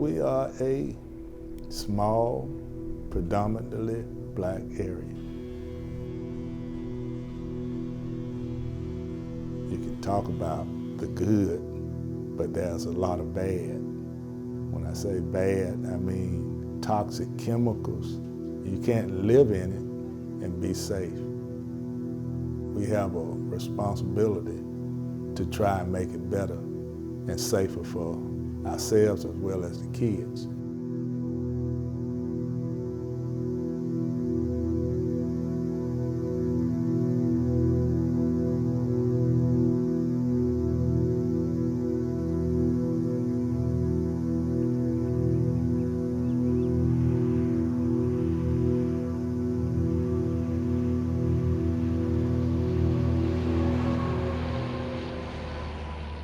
We are a small, predominantly black area. You can talk about the good, but there's a lot of bad. When I say bad, I mean toxic chemicals. You can't live in it and be safe. We have a responsibility to try and make it better and safer for ourselves as well as the kids.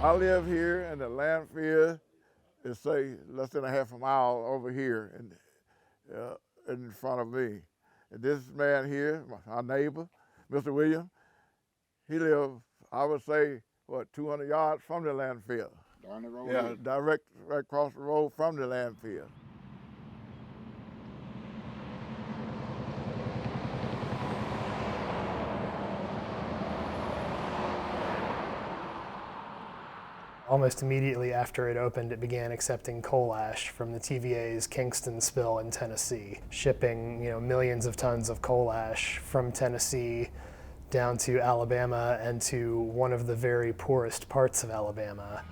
I live here, and the landfill is, say, less than a half a mile over here in front of me. And this man here, our neighbor, Mr. Williams, he lives, I would say, 200 yards from the landfill. Down the road? Yeah, right across the road from the landfill. Almost immediately after it opened, it began accepting coal ash from the TVA's Kingston spill in Tennessee, shipping millions of tons of coal ash from Tennessee down to Alabama and to one of the very poorest parts of Alabama.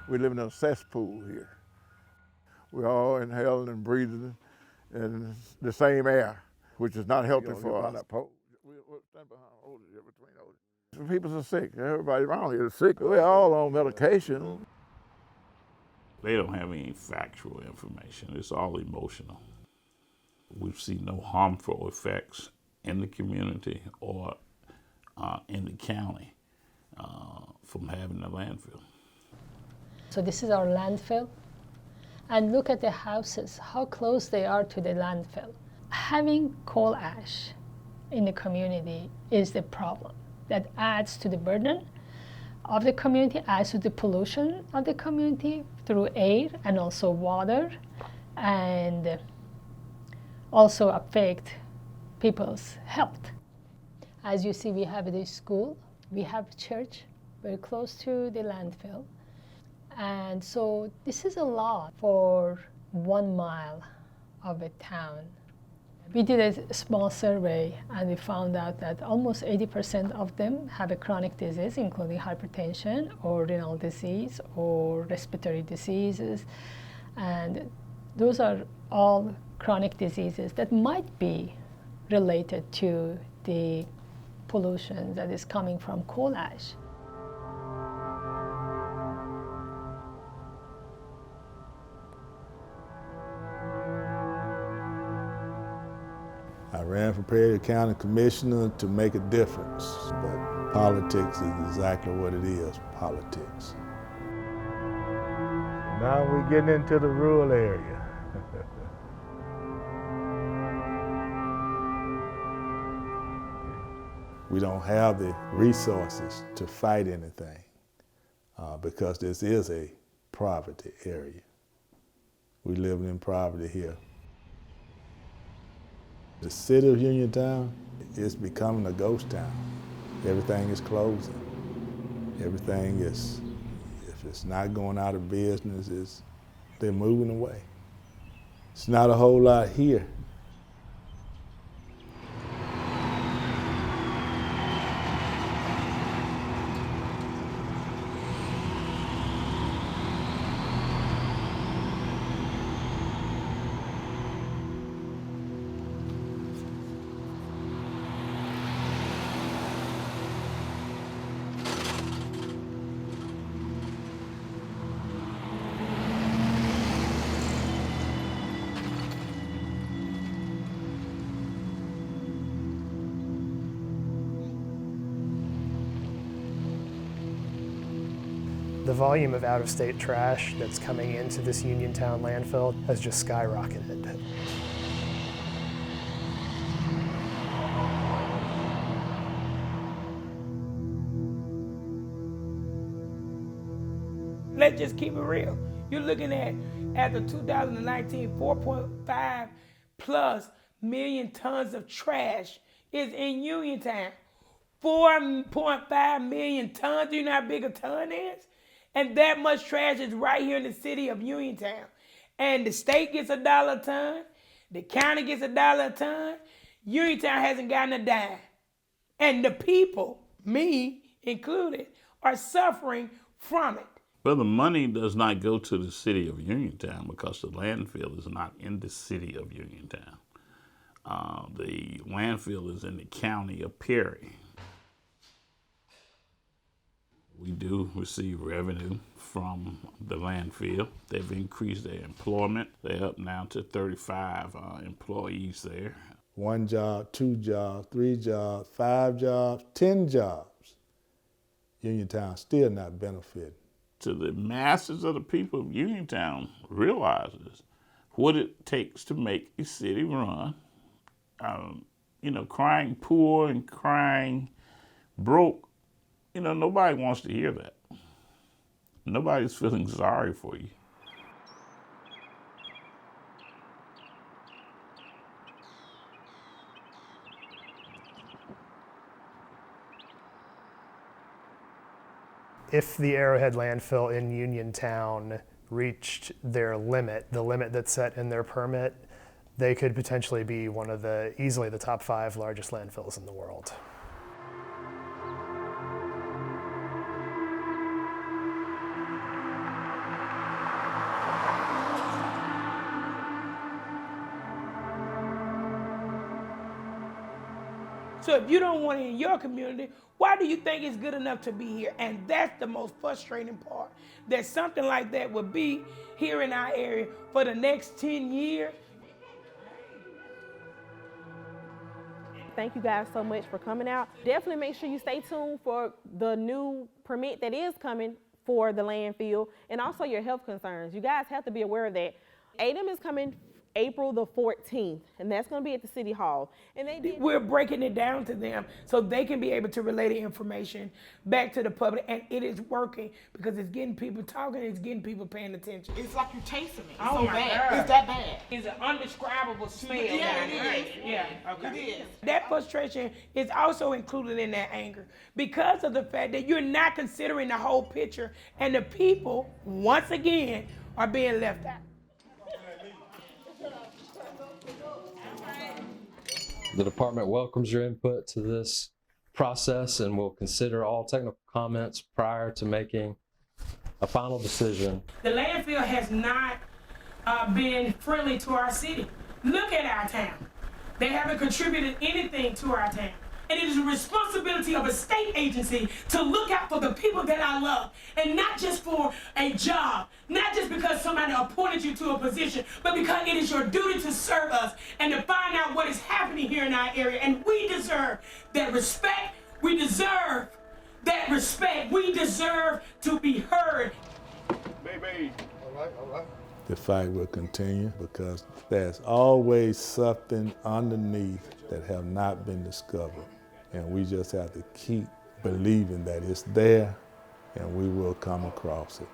We live in a cesspool here. We're all inhaling and breathing in the same air, which is not healthy for us. People are sick. Everybody around here is sick. We're all on medication. They don't have any factual information. It's all emotional. We've seen no harmful effects in the community or in the county from having the landfill. So this is our landfill. And look at the houses, how close they are to the landfill. Having coal ash in the community is the problem. That adds to the burden of the community, adds to the pollution of the community through air and also water, and also affect people's health. As you see, we have this school, we have a church very close to the landfill. And so this is a lot for 1 mile of a town. We did a small survey and we found out that almost 80% of them have a chronic disease, including hypertension or renal disease or respiratory diseases. And those are all chronic diseases that might be related to the pollution that is coming from coal ash. I ran for Prairie County Commissioner to make a difference, but politics is exactly what it is, politics. Now we're getting into the rural area. We don't have the resources to fight anything because this is a poverty area. We live in poverty here. The city of Uniontown is becoming a ghost town. Everything is closing. Everything is, if it's not going out of business, they're moving away. It's not a whole lot here. The volume of out-of-state trash that's coming into this Uniontown landfill has just skyrocketed. Let's just keep it real. You're looking at, as of 2019, 4.5 plus million tons of trash is in Uniontown. 4.5 million tons. Do you know how big a ton is? And that much trash is right here in the city of Uniontown. And the state gets $1 a ton. The county gets $1 a ton. Uniontown hasn't gotten a dime. And the people, me included, are suffering from it. Well, the money does not go to the city of Uniontown because the landfill is not in the city of Uniontown. The landfill is in the county of Perry. We do receive revenue from the landfill. They've increased their employment. They're up now to 35 employees there. 1 job, 2 jobs, 3 jobs, 5 jobs, 10 jobs. Uniontown still not benefiting. To the masses of the people of Uniontown realizes what it takes to make a city run. Crying poor and crying broke, nobody wants to hear that. Nobody's feeling sorry for you. If the Arrowhead landfill in Uniontown reached their limit, the limit that's set in their permit, they could potentially be easily the top 5 largest landfills in the world. So if you don't want it in your community, why do you think it's good enough to be here? And that's the most frustrating part, that something like that would be here in our area for the next 10 years. Thank you guys so much for coming out. Definitely make sure you stay tuned for the new permit that is coming for the landfill, and also your health concerns. You guys have to be aware of that. ADEM is coming April the 14th, and that's going to be at the City Hall. And we're breaking it down to them so they can be able to relay the information back to the public, and it is working because it's getting people talking, it's getting people paying attention. It's like you're tasting it. It's Oh so my bad. God. It's that bad. It's an undescribable smell. Yeah, it is. Yeah, okay. It is. That frustration is also included in that anger because of the fact that you're not considering the whole picture, and the people, once again, are being left out. The department welcomes your input to this process and will consider all technical comments prior to making a final decision. The landfill has not been friendly to our city. Look at our town. They haven't contributed anything to our town. And it is a responsibility of a state agency to look out for the people that I love, and not just for a job, not just because somebody appointed you to a position, but because it is your duty to serve us and to find out what is happening here in our area. And we deserve that respect. We deserve that respect. We deserve to be heard. Baby. All right. The fight will continue because there's always something underneath that have not been discovered. And we just have to keep believing that it's there and we will come across it.